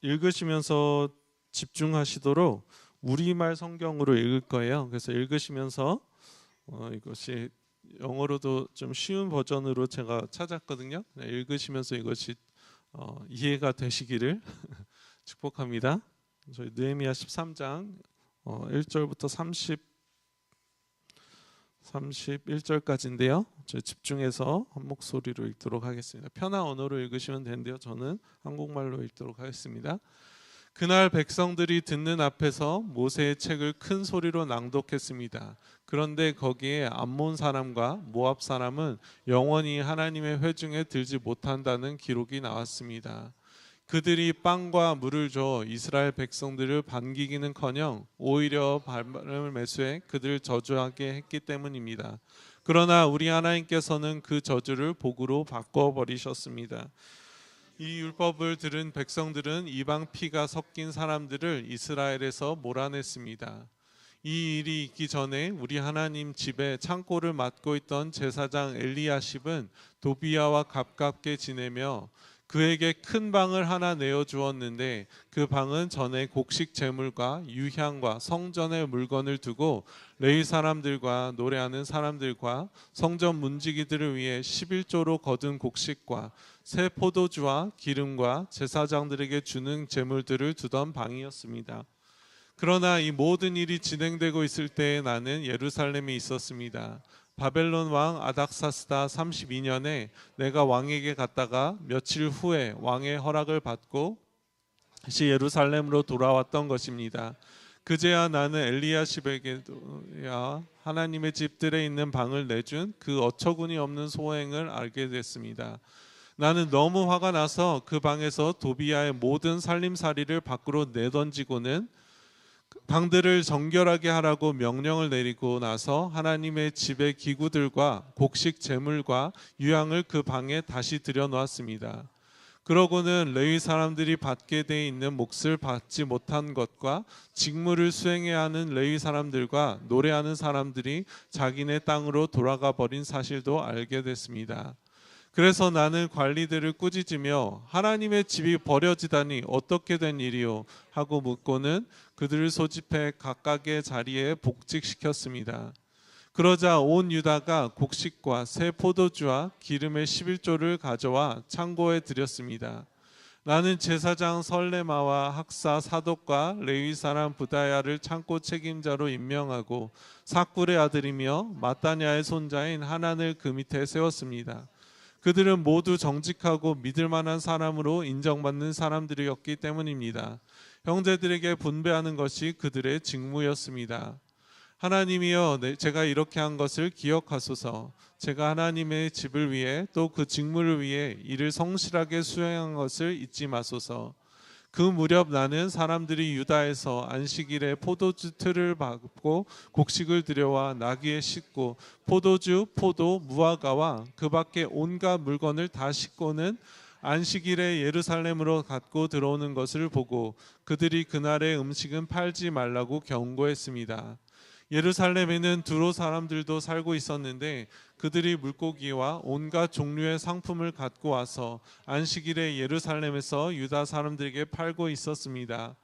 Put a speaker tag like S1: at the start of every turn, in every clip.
S1: 읽으시면서 집중하시도록 우리말 성경으로 읽을 거예요. 그래서 읽으시면서 이것이 영어로도 좀 쉬운 버전으로 제가 찾았거든요. 읽으시면서 이것이 이해가 되시기를 축복합니다. 저희 느헤미야 13장 1절부터 31절까지인데요. 저희 집중해서 한 목소리로 읽도록 하겠습니다. 편한 언어로 읽으시면 되는데요. 저는 한국말로 읽도록 하겠습니다. 그날 백성들이 듣는 앞에서 모세의 책을 큰 소리로 낭독했습니다. 그런데 거기에 암몬 사람과 모압 사람은 영원히 하나님의 회중에 들지 못한다는 기록이 나왔습니다. 그들이 빵과 물을 줘 이스라엘 백성들을 반기기는커녕 오히려 바람을 매수해 그들을 저주하게 했기 때문입니다. 그러나 우리 하나님께서는 그 저주를 복으로 바꿔버리셨습니다. 이 율법을 들은 백성들은 이방 피가 섞인 사람들을 이스라엘에서 몰아냈습니다. 이 일이 있기 전에 우리 하나님 집에 창고를 맡고 있던 제사장 엘리야십은 도비야와 가깝게 지내며 그에게 큰 방을 하나 내어주었는데 그 방은 전에 곡식 제물과 유향과 성전의 물건을 두고 레위 사람들과 노래하는 사람들과 성전 문지기들을 위해 11조로 거둔 곡식과 새 포도주와 기름과 제사장들에게 주는 제물들을 두던 방이었습니다. 그러나 이 모든 일이 진행되고 있을 때에 나는 예루살렘에 있었습니다. 바벨론 왕 아닥사스다 32년에 내가 왕에게 갔다가 며칠 후에 왕의 허락을 받고 다시 예루살렘으로 돌아왔던 것입니다. 그제야 나는 엘리야십에게야 하나님의 집들에 있는 방을 내준 그 어처구니 없는 소행을 알게 됐습니다. 나는 너무 화가 나서 그 방에서 도비야의 모든 살림살이를 밖으로 내던지고는 방들을 정결하게 하라고 명령을 내리고 나서 하나님의 집의 기구들과 곡식 제물과 유향을 그 방에 다시 들여놓았습니다. 그러고는 레위 사람들이 받게 돼 있는 몫을 받지 못한 것과 직무를 수행해야 하는 레위 사람들과 노래하는 사람들이 자기네 땅으로 돌아가 버린 사실도 알게 됐습니다. 그래서 나는 관리들을 꾸짖으며 하나님의 집이 버려지다니 어떻게 된 일이요 하고 묻고는 그들을 소집해 각각의 자리에 복직시켰습니다. 그러자 온 유다가 곡식과 새 포도주와 기름의 11조를 가져와 창고에 들였습니다. 나는 제사장 설레마와 학사 사독과 레위 사람 부다야를 창고 책임자로 임명하고 사꿀의 아들이며 마따냐의 손자인 하난을 그 밑에 세웠습니다. 그들은 모두 정직하고 믿을 만한 사람으로 인정받는 사람들이었기 때문입니다. 형제들에게 분배하는 것이 그들의 직무였습니다. 하나님이여, 제가 이렇게 한 것을 기억하소서. 제가 하나님의 집을 위해 또 그 직무를 위해 이를 성실하게 수행한 것을 잊지 마소서. 그 무렵 나는 사람들이 유다에서 안식일에 포도주 틀을 밟고 곡식을 들여와 나귀에 싣고 포도주, 포도, 무화과와 그 밖에 온갖 물건을 다 싣고는 안식일에 예루살렘으로 갖고 들어오는 것을 보고 그들이 그날의 음식은 팔지 말라고 경고했습니다. 예루살렘에는 두로 사람들도 살고 있었는데 그들이 물고기와 온갖 종류의 상품을 갖고 와서 안식일에 예루살렘에서 유다 사람들에게 팔고 있었습니다.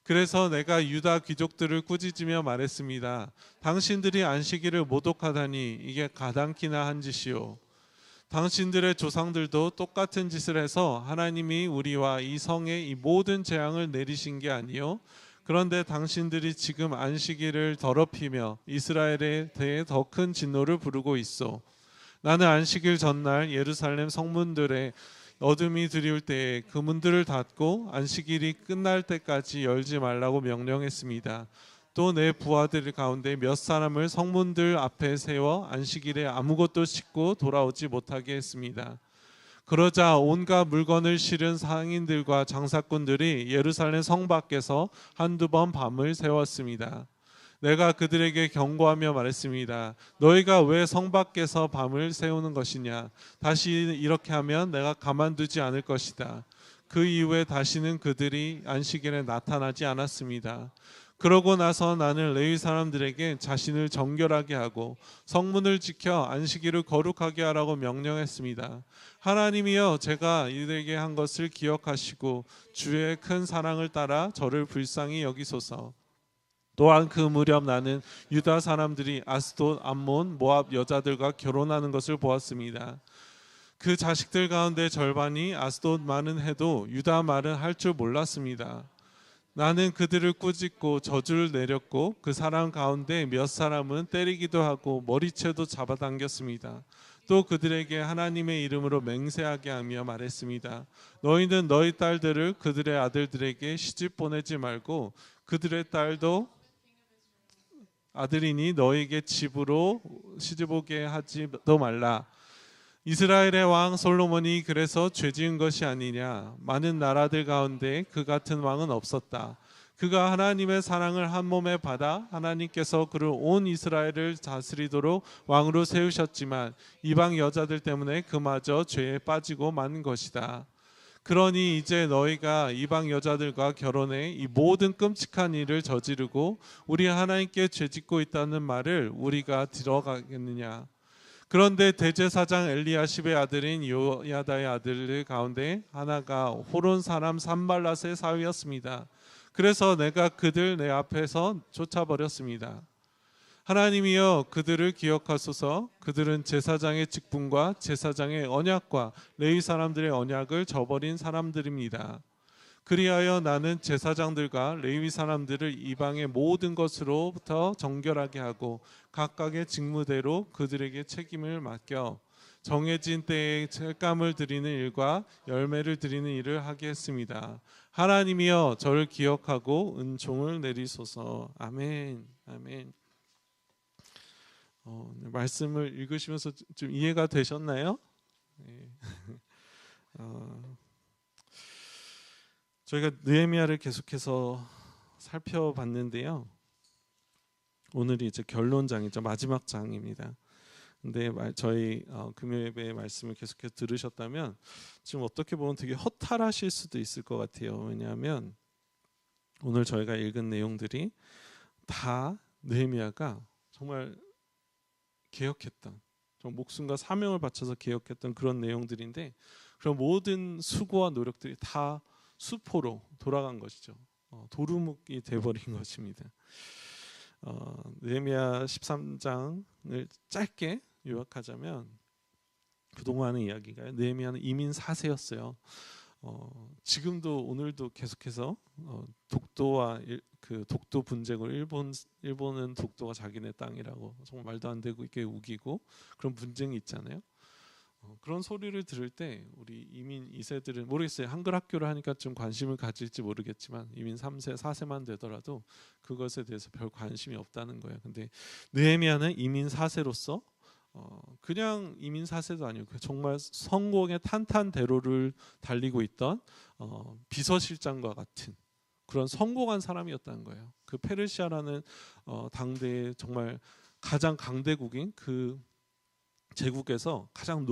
S1: 그래서 내가 유다 귀족들을 꾸짖으며 말했습니다. 당신들이 안식일을 모독하다니 이게 가당키나 한 짓이요. 당신들의 조상들도 똑같은 짓을 해서 하나님이 우리와 이 성에 이 모든 재앙을 내리신 게 아니요. 그런데 당신들이 지금 안식일을 더럽히며 이스라엘에 대해 더 큰 진노를 부르고 있어. 나는 안식일 전날 예루살렘 성문들에 어둠이 드리울 때에 그 문들을 닫고 안식일이 끝날 때까지 열지 말라고 명령했습니다. 또 내 부하들 가운데 몇 사람을 성문들 앞에 세워 안식일에 아무것도 싣고 돌아오지 못하게 했습니다. 그러자 온갖 물건을 실은 상인들과 장사꾼들이 예루살렘 성 밖에서 한두 번 밤을 새웠습니다. 내가 그들에게 경고하며 말했습니다. 너희가 왜 성 밖에서 밤을 새우는 것이냐? 다시 이렇게 하면 내가 가만두지 않을 것이다. 그 이후에 다시는 그들이 안식일에 나타나지 않았습니다. 그러고 나서 나는 레위 사람들에게 자신을 정결하게 하고 성문을 지켜 안식일을 거룩하게 하라고 명령했습니다. 하나님이여, 제가 이들에게 한 것을 기억하시고 주의 큰 사랑을 따라 저를 불쌍히 여기소서. 또한 그 무렵 나는 유다 사람들이 아스돗, 암몬, 모압 여자들과 결혼하는 것을 보았습니다. 그 자식들 가운데 절반이 아스돗 말은 해도 유다 말은 할 줄 몰랐습니다. 나는 그들을 꾸짖고 저주를 내렸고 그 사람 가운데 몇 사람은 때리기도 하고 머리채도 잡아당겼습니다. 또 그들에게 하나님의 이름으로 맹세하게 하며 말했습니다. 너희는 너희 딸들을 그들의 아들들에게 시집 보내지 말고 그들의 딸도 아들이니 너희에게 집으로 시집오게 하지도 말라. 이스라엘의 왕 솔로몬이 그래서 죄지은 것이 아니냐. 많은 나라들 가운데 그 같은 왕은 없었다. 그가 하나님의 사랑을 한 몸에 받아 하나님께서 그를 온 이스라엘을 다스리도록 왕으로 세우셨지만 이방 여자들 때문에 그마저 죄에 빠지고 만 것이다. 그러니 이제 너희가 이방 여자들과 결혼해 이 모든 끔찍한 일을 저지르고 우리 하나님께 죄짓고 있다는 말을 우리가 들어가겠느냐. 그런데 대제사장 엘리야십의 아들인 요야다의 아들들 가운데 하나가 호론 사람 산발랏의 사위였습니다. 그래서 내가 그들 내 앞에서 쫓아버렸습니다. 하나님이여, 그들을 기억하소서. 그들은 제사장의 직분과 제사장의 언약과 레위 사람들의 언약을 저버린 사람들입니다. 그리하여 나는 제사장들과 레위 사람들을 이방의 모든 것으로부터 정결하게 하고 각각의 직무대로 그들에게 책임을 맡겨 정해진 때에 앳감을 드리는 일과 열매를 드리는 일을 하게 했습니다. 하나님이여, 저를 기억하고 은총을 내리소서. 아멘. 아멘. 말씀을 읽으시면서 좀 이해가 되셨나요? 네. 저희가 느헤미야를 계속해서 살펴봤는데요. 오늘이 이제 결론장이죠. 마지막 장입니다. 근데 저희 금요 예배 말씀을 계속해서 들으셨다면 지금 어떻게 보면 되게 허탈하실 수도 있을 것 같아요. 왜냐하면 오늘 저희가 읽은 내용들이 다 느헤미야가 정말 개혁했던, 목숨과 사명을 바쳐서 개혁했던 그런 내용들인데, 그런 모든 수고와 노력들이 다 수포로 돌아간 것이죠. 도루묵이 돼버린 것입니다. 느헤미야 13장을 짧게 요약하자면 그동안의 이야기가 느헤미야는 이민 4세였어요. 지금도 오늘도 계속해서 독도와 그 독도 분쟁으로 일본은 독도가 자기네 땅이라고 정말 말도 안 되고 이렇게 우기고 그런 분쟁이 있잖아요. 그런 소리를 들을 때 우리 이민 2세들은 모르겠어요. 한글 학교를 하니까 좀 관심을 가질지 모르겠지만 이민 3세, 4세만 되더라도 그것에 대해서 별 관심이 없다는 거예요. 근데 느헤미야는 이민 4세로서 그냥 이민 4세도 아니고 정말 성공의 탄탄대로를 달리고 있던 비서실장과 같은 그런 성공한 사람이었다는 거예요. 그 페르시아라는 당대의 정말 가장 강대국인 그 제국에서 가장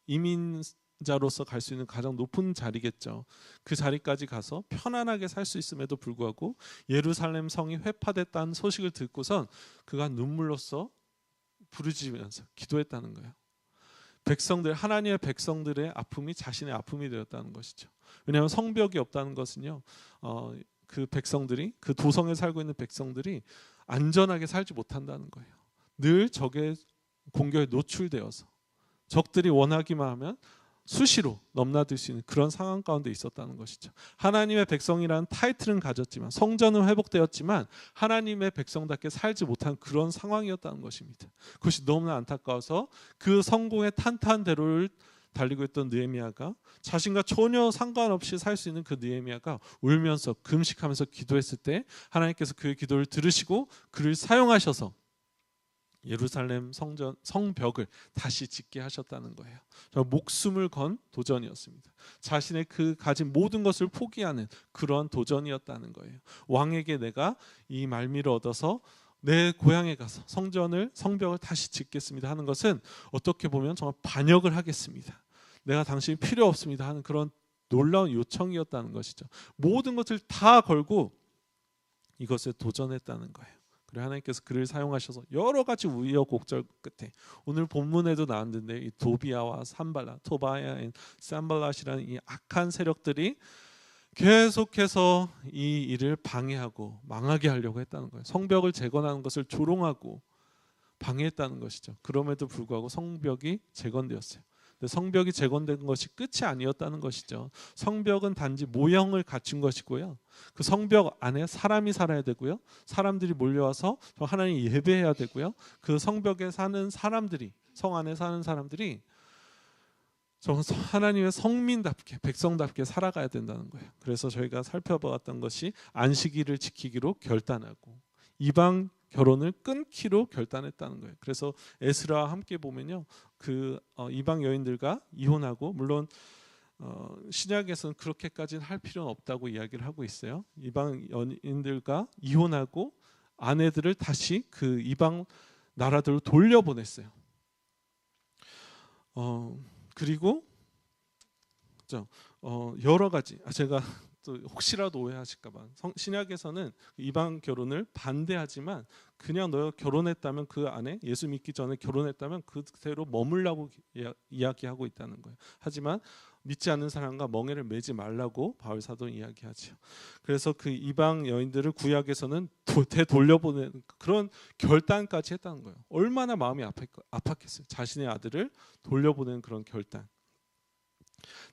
S1: 이민자로서 갈 수 있는 가장 높은 자리겠죠. 그 자리까지 가서 편안하게 살 수 있음에도 불구하고 예루살렘 성이 회파됐다는 소식을 듣고선 그가 눈물로써 부르짖으면서 기도했다는 거예요. 백성들, 하나님의 백성들의 아픔이 자신의 아픔이 되었다는 것이죠. 왜냐하면 성벽이 없다는 것은요, 그 백성들이, 그 도성에 살고 있는 백성들이 안전하게 살지 못한다는 거예요. 늘 적의 공격에 노출되어서 적들이 원하기만 하면 수시로 넘나들 수 있는 그런 상황 가운데 있었다는 것이죠. 하나님의 백성이라는 타이틀은 가졌지만, 성전은 회복되었지만 하나님의 백성답게 살지 못한 그런 상황이었다는 것입니다. 그것이 너무나 안타까워서 그 성공의 탄탄대로를 달리고 있던 느헤미야가 자신과 전혀 상관없이 살 수 있는 그 느헤미야가 울면서 금식하면서 기도했을 때 하나님께서 그의 기도를 들으시고 그를 사용하셔서 예루살렘 성벽을 다시 짓게 하셨다는 거예요. 목숨을 건 도전이었습니다. 자신의 그 가진 모든 것을 포기하는 그런 도전이었다는 거예요. 왕에게 내가 이 말미를 얻어서 내 고향에 가서 성벽을 다시 짓겠습니다 하는 것은 어떻게 보면 정말 반역을 하겠습니다. 내가 당신이 필요 없습니다 하는 그런 놀라운 요청이었다는 것이죠. 모든 것을 다 걸고 이것에 도전했다는 거예요. 그리고 하나님께서 그를 사용하셔서 여러 가지 우여곡절 끝에 오늘 본문에도 나왔는데 이 도비아와 산발랏, 토바야, 산발랏이라는 이 악한 세력들이 계속해서 이 일을 방해하고 망하게 하려고 했다는 거예요. 성벽을 재건하는 것을 조롱하고 방해했다는 것이죠. 그럼에도 불구하고 성벽이 재건되었어요. 성벽이 재건된 것이 끝이 아니었다는 것이죠. 성벽은 단지 모형을 갖춘 것이고요. 그 성벽 안에 사람이 살아야 되고요. 사람들이 몰려와서 하나님 예배해야 되고요. 그 성벽에 사는 사람들이, 성 안에 사는 사람들이 하나님의 성민답게, 백성답게 살아가야 된다는 거예요. 그래서 저희가 살펴봤던 것이 안식일을 지키기로 결단하고 이방 결혼을 끊기로 결단했다는 거예요. 그래서 에스라와 함께 보면요, 그 이방 여인들과 이혼하고, 물론 신약에서는 그렇게까지는 할 필요는 없다고 이야기를 하고 있어요. 이방 여인들과 이혼하고 아내들을 다시 그 이방 나라들로 돌려보냈어요. 그리고 여러 가지, 제가 또 혹시라도 오해하실까봐, 신약에서는 이방 결혼을 반대하지만 그냥 너 결혼했다면 그 안에 예수 믿기 전에 결혼했다면 그대로 머물라고 이야기하고 있다는 거예요. 하지만 믿지 않는 사람과 멍에를 매지 말라고 바울 사도는 이야기하죠. 그래서 그 이방 여인들을 구약에서는 되돌려보내는 그런 결단까지 했다는 거예요. 얼마나 마음이 아팠겠어요. 자신의 아들을 돌려보내는 그런 결단.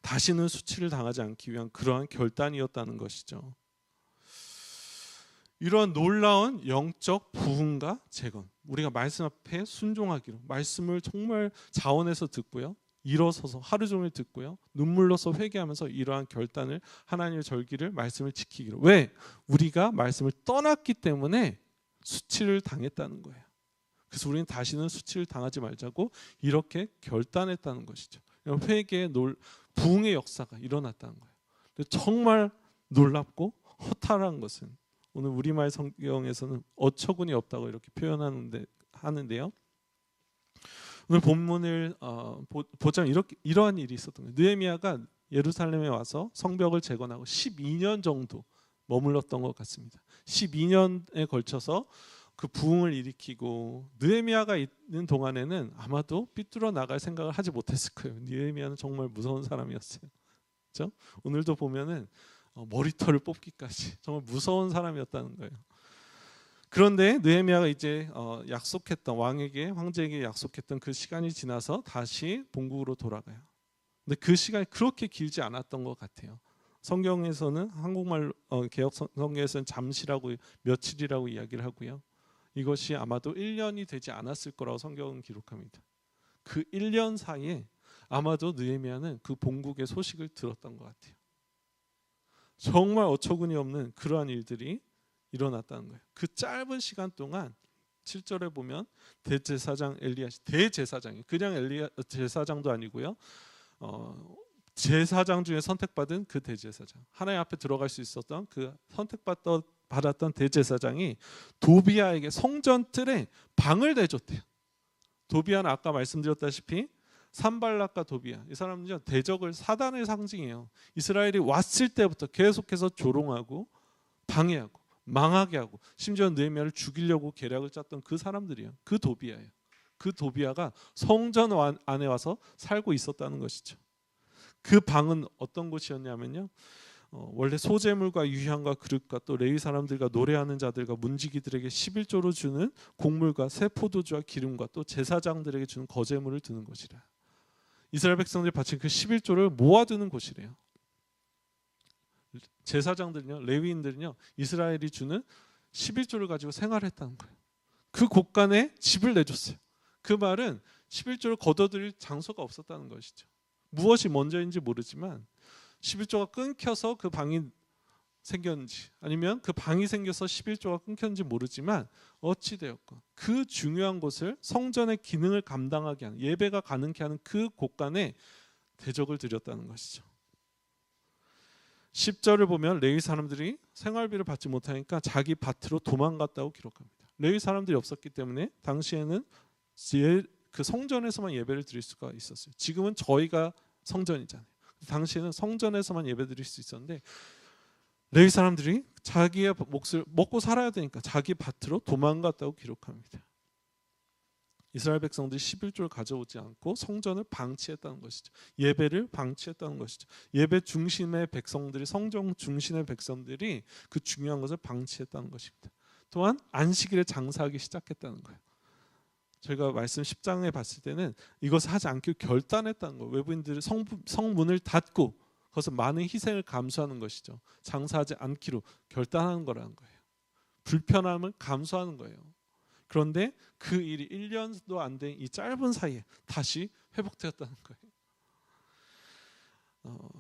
S1: 다시는 수치를 당하지 않기 위한 그러한 결단이었다는 것이죠. 이러한 놀라운 영적 부흥과 재건, 우리가 말씀 앞에 순종하기로, 말씀을 정말 자원해서 듣고요, 일어서서 하루 종일 듣고요, 눈물로서 회개하면서 이러한 결단을, 하나님의 절기를, 말씀을 지키기로. 왜? 우리가 말씀을 떠났기 때문에 수치를 당했다는 거예요. 그래서 우리는 다시는 수치를 당하지 말자고 이렇게 결단했다는 것이죠. 회개의 부흥의 역사가 일어났다는 거예요. 정말 놀랍고 허탈한 것은 오늘 우리말 성경에서는 어처구니 없다고 이렇게 하는데요. 오늘 본문을 보자면 이러한 일이 있었던 거예요. 느헤미야가 예루살렘에 와서 성벽을 재건하고 12년 정도 머물렀던 것 같습니다. 12년에 걸쳐서 그 부흥을 일으키고, 느헤미야가 있는 동안에는 아마도 삐뚤어 나갈 생각을 하지 못했을 거예요. 느헤미야는 정말 무서운 사람이었어요. 그렇죠? 오늘도 보면은 머리털을 뽑기까지 정말 무서운 사람이었다는 거예요. 그런데 느헤미야가 이제 약속했던 황제에게 약속했던 그 시간이 지나서 다시 본국으로 돌아가요. 근데 그 시간이 그렇게 길지 않았던 것 같아요. 성경에서는 한국말 개역 성경에서는 잠시라고, 며칠이라고 이야기를 하고요. 이것이 아마도 1년이 되지 않았을 거라고 성경은 기록합니다. 그 1년 사이에 아마도 느헤미야는 그 본국의 소식을 들었던 것 같아요. 정말 어처구니 없는 그러한 일들이 일어났다는 거예요. 그 짧은 시간 동안 7절에 보면 대제사장 엘리야시, 대제사장이 그냥 제사장도 아니고요, 제사장 중에 선택받은 그 대제사장, 하나님 앞에 들어갈 수 있었던 그 선택받았던 대제사장이 도비아에게 성전 뜰에 방을 내줬대요. 도비아는 아까 말씀드렸다시피 산발락과 도비아, 이 사람은요 대적을, 사단의 상징이에요. 이스라엘이 왔을 때부터 계속해서 조롱하고 방해하고 망하게 하고, 심지어 느헤미야를 죽이려고 계략을 짰던 그 사람들이에요. 그 도비아예요. 그 도비아가 성전 안에 와서 살고 있었다는 것이죠. 그 방은 어떤 곳이었냐면요, 원래 소재물과 유향과 그릇과 또 레위 사람들과 노래하는 자들과 문지기들에게 11조로 주는 곡물과 새 포도주와 기름과 또 제사장들에게 주는 거제물을 두는 곳이라. 이스라엘 백성들이 바친 그 11조를 모아두는 곳이래요. 제사장들은요, 레위인들은요, 이스라엘이 주는 11조를 가지고 생활했다는 거예요. 그 곳간에 집을 내줬어요. 그 말은 11조를 거둬들일 장소가 없었다는 것이죠. 무엇이 먼저인지 모르지만 11조가 끊겨서 그 방이 생겼는지, 아니면 그 방이 생겨서 11조가 끊겼는지 모르지만 어찌되었건 그 중요한 곳을, 성전의 기능을 감당하게 하는, 예배가 가능케 하는 그 곳간에 대적을 드렸다는 것이죠. 10절을 보면 레위 사람들이 생활비를 받지 못하니까 자기 밭으로 도망갔다고 기록합니다. 레위 사람들이 없었기 때문에 당시에는 그 성전에서만 예배를 드릴 수가 있었어요. 지금은 저희가 성전이잖아요. 당시에는 성전에서만 예배 드릴 수 있었는데 레위 사람들이 자기의 몫을 먹고 살아야 되니까 자기 밭으로 도망갔다고 기록합니다. 이스라엘 백성들이 11조를 가져오지 않고 성전을 방치했다는 것이죠. 예배를 방치했다는 것이죠. 예배 중심의 백성들이, 성전 중심의 백성들이 그 중요한 것을 방치했다는 것입니다. 또한 안식일에 장사하기 시작했다는 거예요. 저희가 말씀 10장에 봤을 때는 이것을 하지 않기로 결단했다는 거예요. 외부인들이 성문을 닫고 거기서 많은 희생을 감수하는 것이죠. 장사하지 않기로 결단하는 거라는 거예요. 불편함을 감수하는 거예요. 그런데 그 일이 1년도 안 된 이 짧은 사이에 다시 회복되었다는 거예요.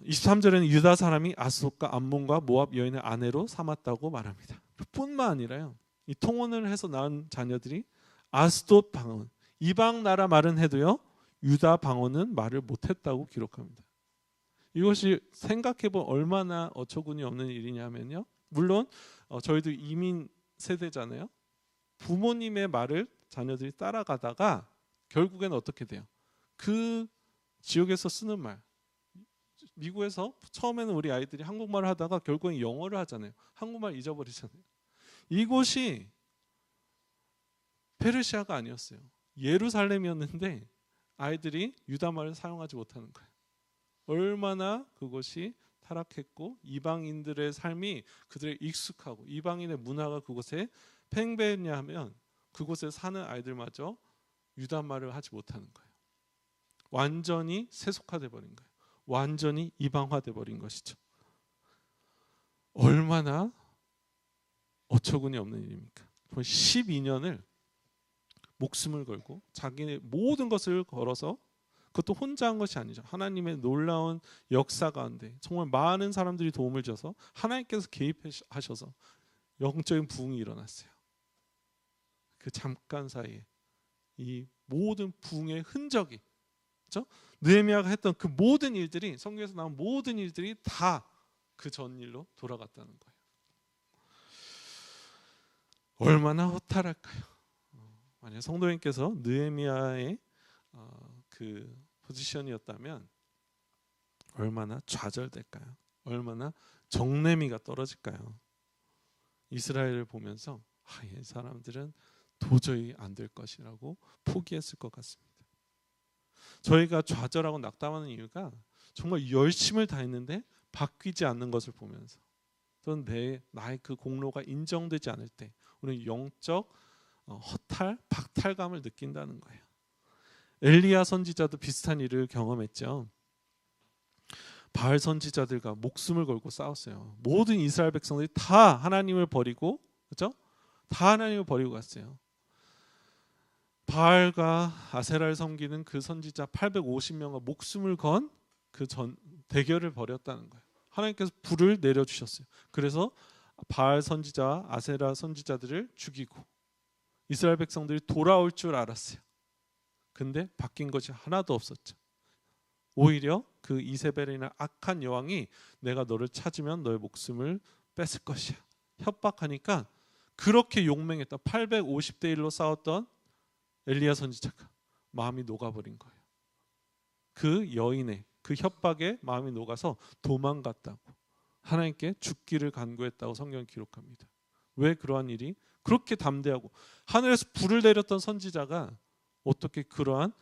S1: 23절에는 유다 사람이 아스돗과 암몬과 모압 여인의 아내로 삼았다고 말합니다. 뿐만 아니라요, 이 통혼을 해서 낳은 자녀들이 아스돗 방언, 이방 나라 말은 해도요 유다 방언은 말을 못했다고 기록합니다. 이것이 생각해보면 얼마나 어처구니 없는 일이냐면요, 물론 저희도 이민 세대잖아요. 부모님의 말을 자녀들이 따라가다가 결국에는 어떻게 돼요? 그 지역에서 쓰는 말, 미국에서 처음에는 우리 아이들이 한국말을 하다가 결국엔 영어를 하잖아요. 한국말 잊어버리잖아요. 이곳이 페르시아가 아니었어요. 예루살렘이었는데 아이들이 유다말을 사용하지 못하는 거예요. 얼마나 그것이 타락했고 이방인들의 삶이 그들의 익숙하고 이방인의 문화가 그곳에 팽배했냐 하면 그곳에 사는 아이들마저 유다말을 하지 못하는 거예요. 완전히 세속화돼 버린 거예요. 완전히 이방화돼 버린 것이죠. 얼마나 어처구니 없는 일입니까? 12년을 목숨을 걸고 자기의 모든 것을 걸어서, 그것도 혼자 한 것이 아니죠. 하나님의 놀라운 역사 가운데 정말 많은 사람들이 도움을 줘서 하나님께서 개입하셔서 영적인 부흥이 일어났어요. 그 잠깐 사이에 이 모든 부흥의 흔적이, 그렇죠? 느헤미야가 했던 그 모든 일들이, 성경에서 나온 모든 일들이 다 그 전일로 돌아갔다는 거예요. 얼마나 허탈할까요? 만약 성도님께서 느헤미야의 그 포지션이었다면 얼마나 좌절될까요? 얼마나 정내미가 떨어질까요? 이스라엘을 보면서 이 사람들은 도저히 안 될 것이라고 포기했을 것 같습니다. 저희가 좌절하고 낙담하는 이유가 정말 열심을 다했는데 바뀌지 않는 것을 보면서, 또는 나의 그 공로가 인정되지 않을 때 우리는 영적 허탈, 박탈감을 느낀다는 거예요. 엘리야 선지자도 비슷한 일을 경험했죠. 바알 선지자들과 목숨을 걸고 싸웠어요. 모든 이스라엘 백성들이 다 하나님을 버리고, 그렇죠? 다 하나님을 버리고 갔어요. 바알과 아세라를 섬기는 그 선지자 850명과 목숨을 건 그 대결을 벌였다는 거예요. 하나님께서 불을 내려주셨어요. 그래서 바알 선지자와 아세라 선지자들을 죽이고 이스라엘 백성들이 돌아올 줄 알았어요. 근데 바뀐 것이 하나도 없었죠. 오히려 그 이세벨이나 악한 여왕이 내가 너를 찾으면 너의 목숨을 뺏을 것이야 협박하니까 그렇게 용맹했던 850대 1로 싸웠던 엘리야 선지자가 마음이 녹아버린 거예요. 그 여인의 그 협박에 마음이 녹아서 도망갔다고, 하나님께 죽기를 간구했다고 성경이 기록합니다. 왜 그러한 일이, 그렇게 담대하고 하늘에서 불을 내렸던 선지자가 어떻게 그러한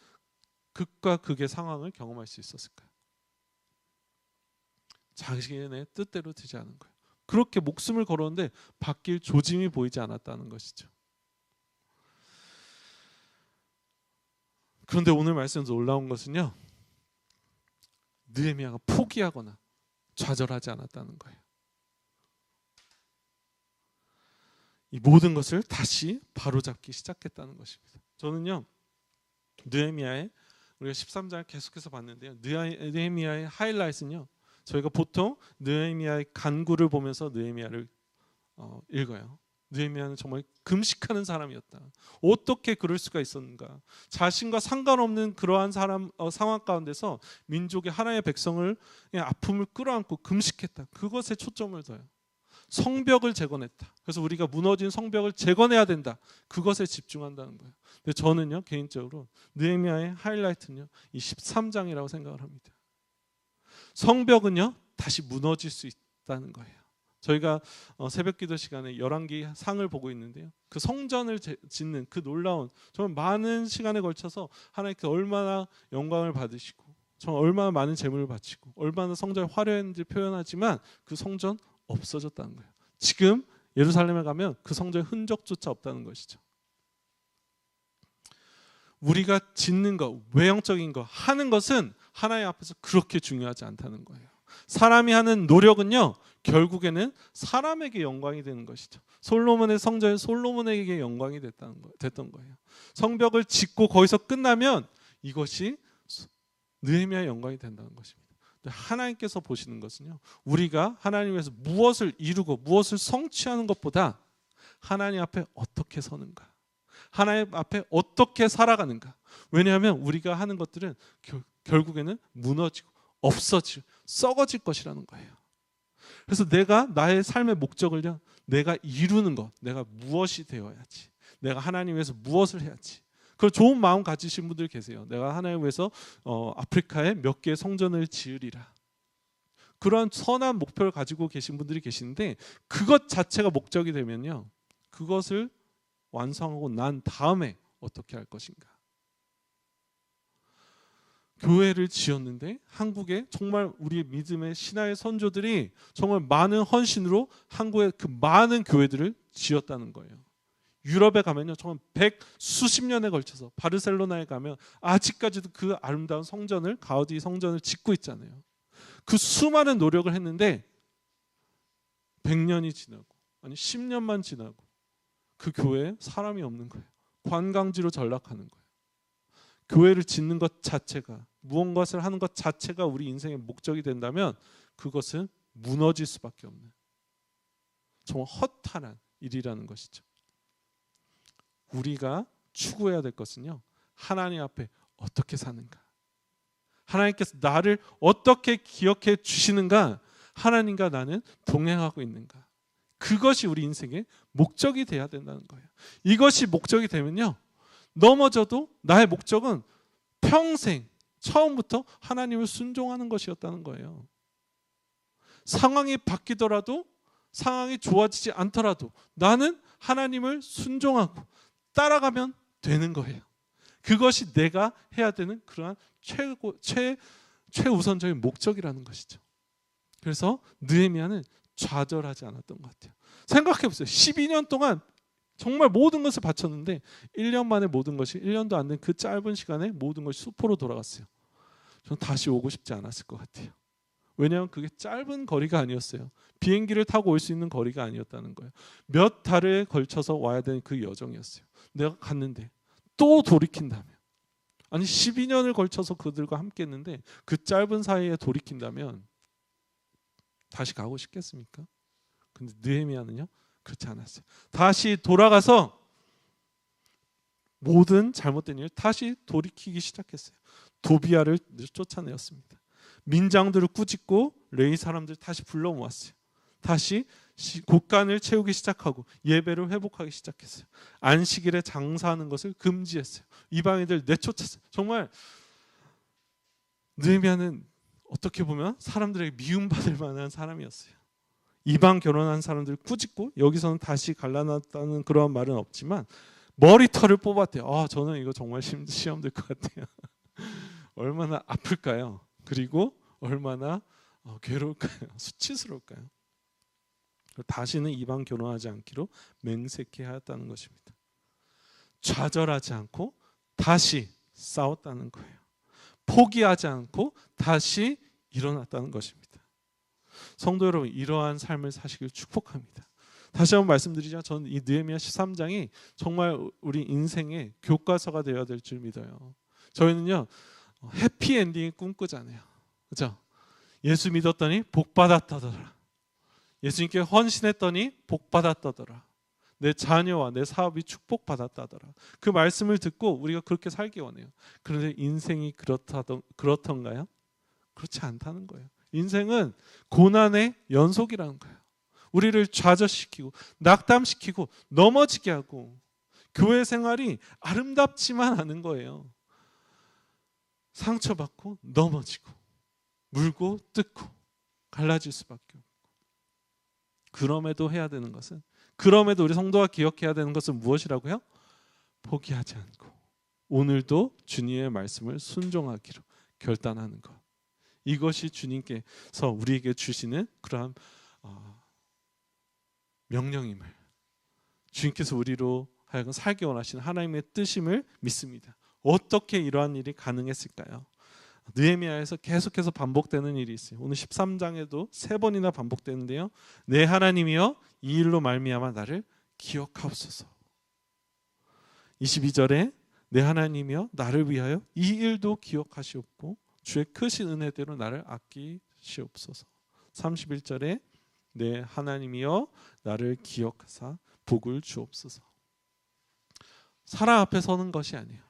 S1: 극과 극의 상황을 경험할 수 있었을까요? 자신의 뜻대로 되지 않은 거예요. 그렇게 목숨을 걸었는데 바뀔 조짐이 보이지 않았다는 것이죠. 그런데 오늘 말씀에서 놀라운 것은요, 느헤미야가 포기하거나 좌절하지 않았다는 거예요. 이 모든 것을 다시 바로잡기 시작했다는 것입니다. 저는요, 느헤미야의, 우리가 13장을 계속해서 봤는데요, 느헤미야의 하이라이트는요, 저희가 보통 느헤미야의 간구를 보면서 느헤미야를 읽어요. 느헤미야는 정말 금식하는 사람이었다. 어떻게 그럴 수가 있었는가? 자신과 상관없는 그러한 상황 가운데서 민족의 하나의 백성을 아픔을 끌어안고 금식했다. 그것에 초점을 둬요. 성벽을 재건했다. 그래서 우리가 무너진 성벽을 재건해야 된다. 그것에 집중한다는 거예요. 근데 저는요, 개인적으로 느헤미야의 하이라이트는요, 이 13장이라고 생각을 합니다. 성벽은요, 다시 무너질 수 있다는 거예요. 저희가 새벽기도 시간에 열왕기 상을 보고 있는데요. 그 성전을 짓는 그 놀라운 정말 많은 시간에 걸쳐서 하나님께 얼마나 영광을 받으시고 정말 얼마나 많은 재물을 바치고 얼마나 성전이 화려했는지 표현하지만 그 성전 없어졌다는 거예요. 지금 예루살렘에 가면 그 성전의 흔적조차 없다는 것이죠. 우리가 짓는 것, 외형적인 것, 하는 것은 하나님 앞에서 그렇게 중요하지 않다는 거예요. 사람이 하는 노력은요, 결국에는 사람에게 영광이 되는 것이죠. 솔로몬의 성전이 솔로몬에게 영광이 됐던 거예요. 성벽을 짓고 거기서 끝나면 이것이 느헤미야의 영광이 된다는 것입니다. 하나님께서 보시는 것은요, 우리가 하나님 위해서 무엇을 이루고 무엇을 성취하는 것보다 하나님 앞에 어떻게 서는가, 하나님 앞에 어떻게 살아가는가. 왜냐하면 우리가 하는 것들은 결국에는 무너지고 없어지고 썩어질 것이라는 거예요. 그래서 내가 나의 삶의 목적을요, 내가 이루는 것, 내가 무엇이 되어야지, 내가 하나님 위해서 무엇을 해야지. 그런 좋은 마음 가지신 분들 계세요. 내가 하나님 위해서 아프리카에 몇 개의 성전을 지으리라. 그런 선한 목표를 가지고 계신 분들이 계시는데 그것 자체가 목적이 되면요, 그것을 완성하고 난 다음에 어떻게 할 것인가. 교회를 지었는데 한국에 정말 우리의 믿음의 신화의 선조들이 정말 많은 헌신으로 한국의 그 많은 교회들을 지었다는 거예요. 유럽에 가면요, 정말 수십 년에 걸쳐서 바르셀로나에 가면 아직까지도 그 아름다운 성전을, 가우디 성전을 짓고 있잖아요. 그 수많은 노력을 했는데 100년이 지나고 아니 10년만 지나고 그 교회에 사람이 없는 거예요. 관광지로 전락하는 거예요. 교회를 짓는 것 자체가, 무언가를 하는 것 자체가 우리 인생의 목적이 된다면 그것은 무너질 수밖에 없는 정말 허탈한 일이라는 것이죠. 우리가 추구해야 될 것은요, 하나님 앞에 어떻게 사는가, 하나님께서 나를 어떻게 기억해 주시는가, 하나님과 나는 동행하고 있는가, 그것이 우리 인생의 목적이 돼야 된다는 거예요. 이것이 목적이 되면요, 넘어져도 나의 목적은 평생 처음부터 하나님을 순종하는 것이었다는 거예요. 상황이 바뀌더라도, 상황이 좋아지지 않더라도 나는 하나님을 순종하고 따라가면 되는 거예요. 그것이 내가 해야 되는 그러한 최우선적인 목적이라는 것이죠. 그래서 느헤미야는 좌절하지 않았던 것 같아요. 생각해 보세요. 12년 동안 정말 모든 것을 바쳤는데 1년 만에 모든 것이, 1년도 안 된 그 짧은 시간에 모든 것이 수포로 돌아갔어요. 저는 다시 오고 싶지 않았을 것 같아요. 왜냐하면 그게 짧은 거리가 아니었어요. 비행기를 타고 올 수 있는 거리가 아니었다는 거예요. 몇 달에 걸쳐서 와야 되는 그 여정이었어요. 내가 갔는데 또 돌이킨다면, 아니 12년을 걸쳐서 그들과 함께 했는데 그 짧은 사이에 돌이킨다면 다시 가고 싶겠습니까? 근데 느헤미야는요, 그렇지 않았어요. 다시 돌아가서 모든 잘못된 일을 다시 돌이키기 시작했어요. 도비야를 쫓아내었습니다. 민장들을 꾸짖고 레위 사람들 다시 불러 모았어요. 다시 곳간을 채우기 시작하고 예배를 회복하기 시작했어요. 안식일에 장사하는 것을 금지했어요. 이방인들 내쫓았어요. 정말 느헤미야는 어떻게 보면 사람들에게 미움받을 만한 사람이었어요. 이방 결혼한 사람들을 꾸짖고, 여기서는 다시 갈라놨다는 그런 말은 없지만 머리털을 뽑았대요. 저는 이거 정말 시험 될 것 같아요. 얼마나 아플까요? 그리고 얼마나 괴로울까요? 수치스러울까요? 다시는 이방 결혼하지 않기로 맹세케 하였다는 것입니다. 좌절하지 않고 다시 싸웠다는 거예요. 포기하지 않고 다시 일어났다는 것입니다. 성도 여러분, 이러한 삶을 사시길 축복합니다. 다시 한번 말씀드리자, 저는 이 느헤미야 13장이 정말 우리 인생의 교과서가 되어야 될 줄 믿어요. 저희는요, 해피엔딩을 꿈꾸잖아요. 그렇죠? 예수 믿었더니 복 받았다더라. 예수님께 헌신했더니 복 받았다더라. 내 자녀와 내 사업이 축복받았다더라. 그 말씀을 듣고 우리가 그렇게 살기 원해요. 그런데 인생이 그렇던가요? 그렇지 않다는 거예요. 인생은 고난의 연속이라는 거예요. 우리를 좌절시키고 낙담시키고 넘어지게 하고, 교회 생활이 아름답지만 않은 거예요. 상처받고 넘어지고 물고 뜯고 갈라질 수밖에 없고. 그럼에도 해야 되는 것은, 그럼에도 우리 성도가 기억해야 되는 것은 무엇이라고요? 포기하지 않고 오늘도 주님의 말씀을 순종하기로 결단하는 것. 이것이 주님께서 우리에게 주시는 그러한 명령임을, 주님께서 우리로 하여금 살게 원하시는 하나님의 뜻임을 믿습니다. 어떻게 이러한 일이 가능했을까요? 느헤미야에서 계속해서 반복되는 일이 있어요. 오늘 13장에도 3번이나 반복되는데요. 내 하나님이여 이 일로 말미암아 나를 기억하옵소서. 22절에 내 하나님이여 나를 위하여 이 일도 기억하시옵고 주의 크신 은혜대로 나를 아끼시옵소서. 31절에 내 하나님이여 나를 기억하사 복을 주옵소서. 사람 앞에 서는 것이 아니에요.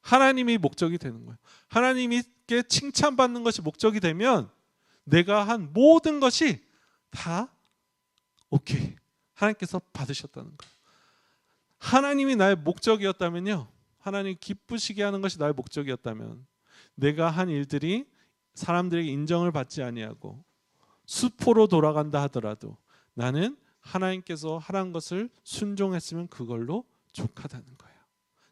S1: 하나님이 목적이 되는 거예요. 하나님께 칭찬받는 것이 목적이 되면 내가 한 모든 것이 다 오케이, 하나님께서 받으셨다는 거예요. 하나님이 나의 목적이었다면요, 하나님 기쁘시게 하는 것이 나의 목적이었다면 내가 한 일들이 사람들에게 인정을 받지 아니하고 수포로 돌아간다 하더라도 나는 하나님께서 하라는 것을 순종했으면 그걸로 족하다는 거예요.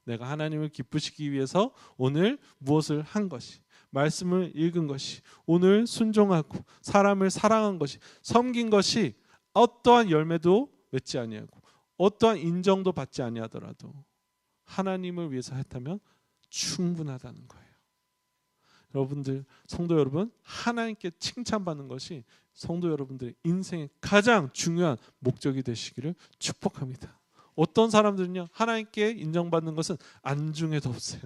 S1: 내가 하나님을 기쁘시기 위해서 오늘 무엇을 한 것이, 말씀을 읽은 것이, 오늘 순종하고 사람을 사랑한 것이, 섬긴 것이 어떠한 열매도 맺지 아니하고 어떠한 인정도 받지 아니하더라도 하나님을 위해서 했다면 충분하다는 거예요. 여러분들, 성도 여러분, 하나님께 칭찬받는 것이 성도 여러분들의 인생의 가장 중요한 목적이 되시기를 축복합니다. 어떤 사람들은요, 하나님께 인정받는 것은 안중에도 없어요.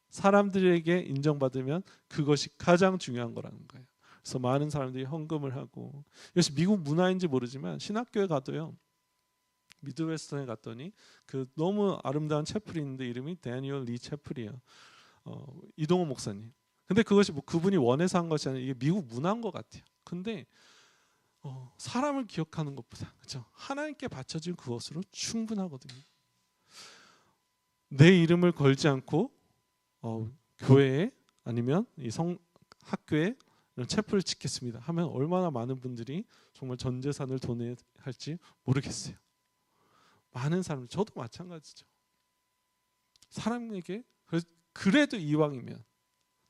S1: 사람들에게 인정받으면 그것이 가장 중요한 거라는 거예요. 그래서 많은 사람들이 헌금을 하고, 이것이 미국 문화인지 모르지만 신학교에 가도요, 미드웨스턴에 갔더니 그 너무 아름다운 채플이 있는데 이름이 데니얼 리 채플이에요. 이동호 목사님. 근데 그것이 뭐 그분이 원해서 한 것이 아니라 이게 미국 문화인 것 같아요. 근데 사람을 기억하는 것보다, 그렇죠? 하나님께 바쳐진 그것으로 충분하거든요. 내 이름을 걸지 않고 교회에 아니면 이 학교에 이런 채플을 짓겠습니다 하면 얼마나 많은 분들이 정말 전 재산을 도내할지 모르겠어요. 많은 사람들, 저도 마찬가지죠. 사람에게 그래도 이왕이면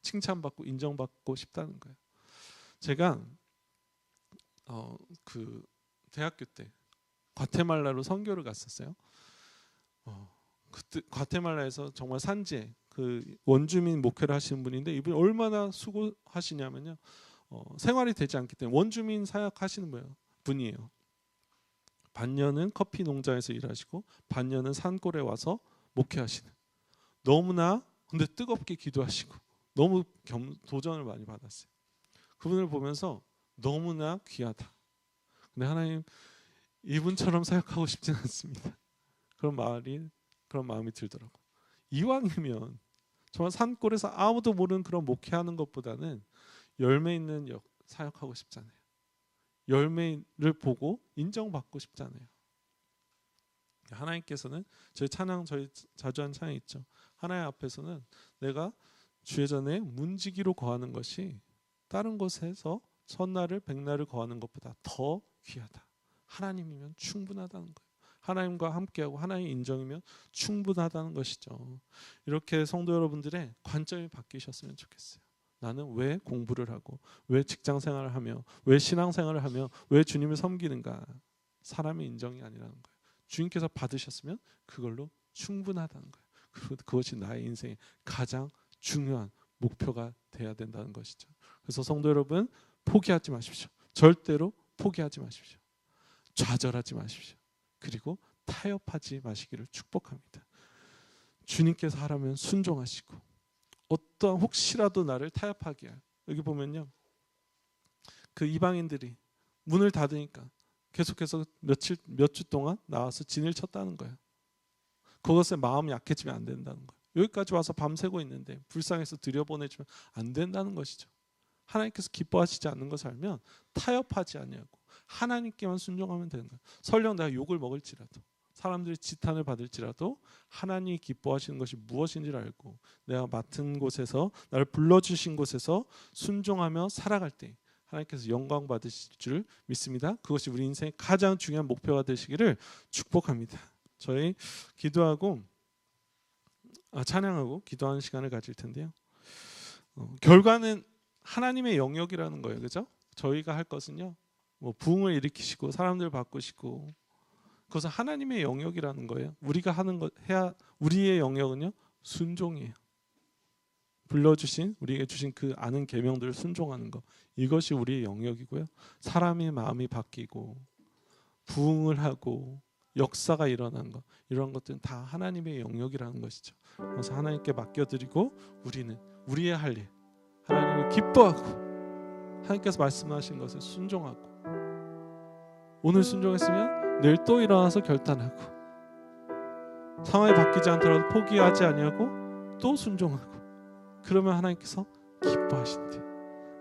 S1: 칭찬받고 인정받고 싶다는 거예요. 제가 그 대학교 때 과테말라로 선교를 갔었어요. 그때 과테말라에서 정말 산지에 그 원주민 목회를 하시는 분인데, 이분이 얼마나 수고하시냐면요, 생활이 되지 않기 때문에 원주민 사역하시는 분이에요. 반년은 커피 농장에서 일하시고 반년은 산골에 와서 목회하시는, 너무나 근데 뜨겁게 기도하시고 너무 도전을 많이 받았어요. 그분을 보면서 너무나 귀하다. 근데 하나님, 이분처럼 사역하고 싶지는 않습니다. 그런 마음이 들더라고요. 이왕이면 정말 산골에서 아무도 모르는 그런 목회하는 것보다는 열매 있는 사역하고 싶잖아요. 열매를 보고 인정받고 싶잖아요. 하나님께서는 저희 자주 하는 찬양 있죠. 하나님 앞에서는 내가 주의 전에 문지기로 거하는 것이 다른 곳에서 천날을 백날을 거하는 것보다 더 귀하다. 하나님이면 충분하다는 거예요. 하나님과 함께하고 하나님 인정이면 충분하다는 것이죠. 이렇게 성도 여러분들의 관점이 바뀌셨으면 좋겠어요. 나는 왜 공부를 하고, 왜 직장 생활을 하며, 왜 신앙 생활을 하며, 왜 주님을 섬기는가? 사람의 인정이 아니라는 거예요. 주님께서 받으셨으면 그걸로 충분하다는 거예요. 그것이 나의 인생의 가장 중요한 목표가 돼야 된다는 것이죠. 그래서 성도 여러분, 포기하지 마십시오. 절대로 포기하지 마십시오. 좌절하지 마십시오. 그리고 타협하지 마시기를 축복합니다. 주님께서 하라면 순종하시고, 어떠한 혹시라도 나를 타협하게 할, 여기 보면요, 그 이방인들이 문을 닫으니까 계속해서 몇 주 동안 나와서 진을 쳤다는 거예요. 그것에 마음이 약해지면 안 된다는 거예요. 여기까지 와서 밤새고 있는데 불쌍해서 들여보내주면 안 된다는 것이죠. 하나님께서 기뻐하시지 않는 것을 알면 타협하지 아니하고 하나님께만 순종하면 되는 거예요. 설령 내가 욕을 먹을지라도, 사람들이 지탄을 받을지라도 하나님이 기뻐하시는 것이 무엇인지를 알고 내가 맡은 곳에서, 나를 불러주신 곳에서 순종하며 살아갈 때 하나님께서 영광 받으실 줄 믿습니다. 그것이 우리 인생의 가장 중요한 목표가 되시기를 축복합니다. 저희 기도하고 찬양하고 기도하는 시간을 가질 텐데요. 결과는 하나님의 영역이라는 거예요. 그죠? 저희가 할 것은요. 뭐 부흥을 일으키시고 사람들 바꾸시고 그것은 하나님의 영역이라는 거예요. 우리가 하는 것 해야 우리의 영역은요. 순종이에요. 불러주신 우리에게 주신 그 아는 계명들을 순종하는 것 이것이 우리의 영역이고요. 사람의 마음이 바뀌고 부흥을 하고 역사가 일어나는 것 이런 것들은 다 하나님의 영역이라는 것이죠. 그래서 하나님께 맡겨드리고 우리는 우리의 할 일 하나님을 기뻐하고 하나님께서 말씀하신 것을 순종하고 오늘 순종했으면 내일 또 일어나서 결단하고 상황이 바뀌지 않더라도 포기하지 아니하고 또 순종하고 그러면 하나님께서 기뻐하신대.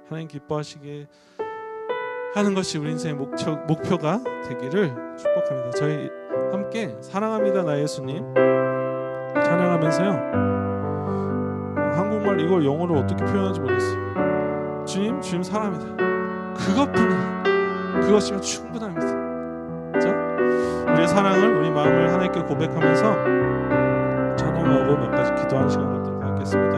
S1: 하나님 기뻐하시게 하는 것이 우리 인생의 목표가 되기를 축복합니다. 저희 함께 사랑합니다 나 예수님 찬양하면서요. 한국말 이걸 영어로 어떻게 표현하는지 모르겠어요. 주님 사랑합니다. 그것뿐이야. 그것이면 충분합니다. 자, 우리의 사랑을 우리 마음을 하나님께 고백하면서 찬양하고 몇 가지 기도하는 시간 갖도록 하겠습니다.